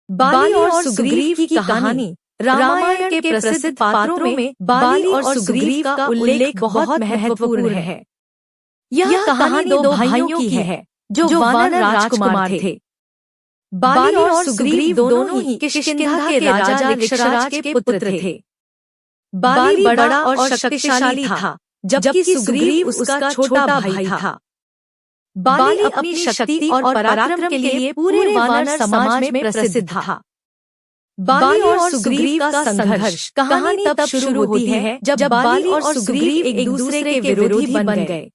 बाली और सुग्रीव की कहानी रामायण के प्रसिद्ध पात्रों में बाली और सुग्रीव का उल्लेख बहुत महत्वपूर्ण है। यह कहानी दो भाइयों की है जो वानर राजकुमार थे। बाली और सुग्रीव दोनों ही किष्किंधा के राजा ऋक्षराज के पुत्र थे। बाली बड़ा और शक्तिशाली था, जबकि सुग्रीव उसका छोटा भाई था। बाली अपनी शक्ति और पराक्रम के लिए पूरे वानर समाज में प्रसिद्ध था। बाली और सुग्रीव का संघर्ष कहानी तब शुरू होती है जब बाली और सुग्रीव एक दूसरे के विरोधी बन गए।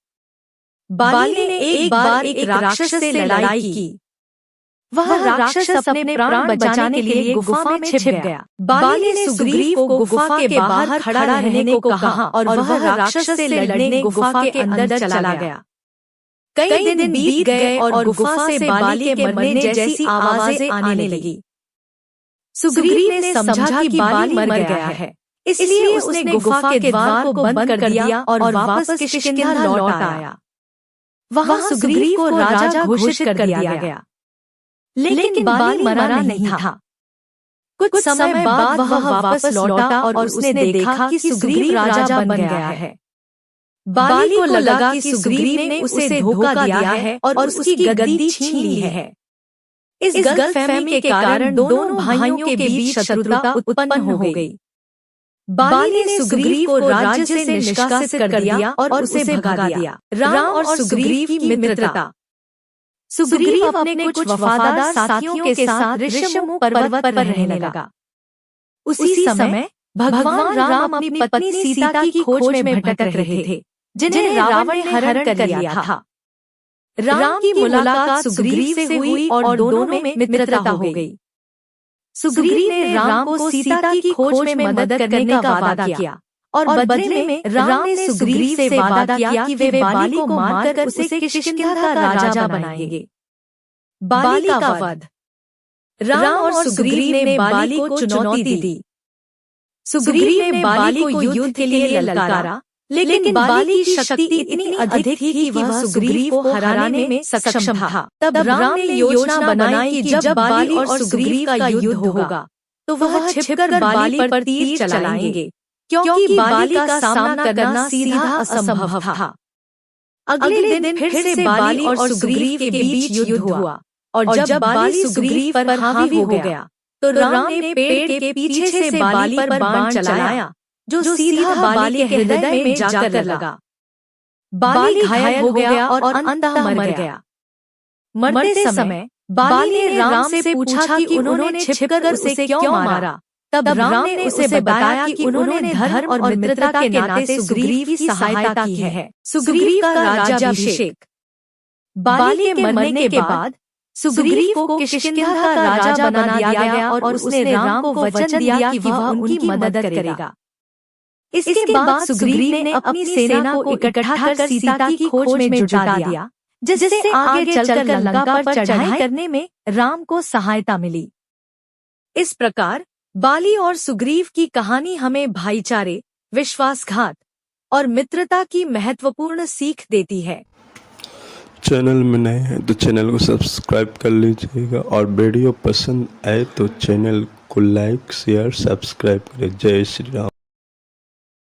बाली ने एक बार एक राक्षस से लड़ाई की। वह राक्षस अपने प्राण बचाने के लिए गुफा में छिप गया। बाली ने सुग्रीव को गुफा के बाहर खड़ा रहने को कहा और वह राक्षस से लड़ने गुफा के अंदर चला गया। कई दिन बीत गए और गुफा से बाली के मरने जैसी आवाजें आने लगी। सुग्रीव ने समझा कि बाली मर गया है, इसलिए उसने गुफा के द्वार को बंद कर दिया और वापस किष्किंधा लौट आया। वहां सुग्रीव को राजा घोषित कर दिया गया, लेकिन बाली मरा नहीं था। कुछ समय बाद वह वापस लौटा और उसने देखा कि सुग्रीव राजा बन गया है। बाली को लगा कि सुग्रीव ने उसे धोखा दिया है और उसकी गद्दी छीन ली है। इस गलतफहमी के कारण दोनों भाइयों के बीच शत्रुता उत्पन्न हो गई। बाली ने सुग्रीव को राज्य से निष्कासित कर दिया और उसे भगा दिया। राम और सुग्रीव की मित्रता। सुग्रीव अपने कुछ वफादार साथियों के साथ ऋषिमुख पर्वत पर रहने लगा। उसी समय भगवान राम अपनी पत्नी सीता की खोज में भटक रहे थे, जिन्हें रावण ने हरण कर लिया था। राम की मुलाकात सुग्रीव से हुई और दोनों में मित्रता हो गई। सुग्रीव ने राम को सीता की खोज में मदद करने का वादा किया और बदले में राम ने सुग्रीव से वादा किया कि वे बाली को मारकर उसे किष्किंधा का राजा बनाएंगे। बाली का वध। राम और सुग्रीव ने बाली को चुनौती दी। सुग्रीव ने बाली को युद्ध के लिए ललकारा, लेकिन बाली की शक्ति इतनी अधिक थी कि वह सुग्रीव को हराने में सक्षम था। तब राम ने योजना बनाई कि जब बाली और सुग्रीव का युद्ध होगा तो वह छिपकर बाली पर तीर चलाएंगे, क्योंकि बाली का सामना करना सीधा असंभव था। अगले दिन फिर से बाली और सुग्रीव के बीच युद्ध हुआ और जब बाली सुग्रीव पर हावी हो गया तो राम ने पेड़ के पीछे से बाली पर बाण चलाया, जो सीधा बाली के हृदय में जाकर लगा। बाली घायल हो गया और अंततः मर गया। मरते समय बाली ने राम से पूछा कि उन्होंने छिपकर उसे क्यों मारा। तब राम ने उसे बताया कि उन्होंने धर्म और मित्रता के नाते सुग्रीव की सहायता की है। सुग्रीव का राज्याभिषेक। बाली के मरने के बाद सुग्रीव को किष्किंधा का राजा बना दिया गया और उसने राम को वचन दिया कि वह उनकी मदद करेगा। इसके बाद सुग्रीव ने अपनी सेना को इकट्ठा कर सीता की खोज में जुटा दिया, जिससे आगे चलकर लंका पर चढ़ाई करने में राम को सहायता मिली। इस प्रकार बाली और सुग्रीव की कहानी हमें भाईचारे, विश्वासघात और मित्रता की महत्वपूर्ण सीख देती है। चैनल में नए हैं तो चैनल को सब्सक्राइब कर लीजिएगा और वीडियो पसंद आए तो चैनल को लाइक, शेयर, सब्सक्राइब करें। जय श्री राम।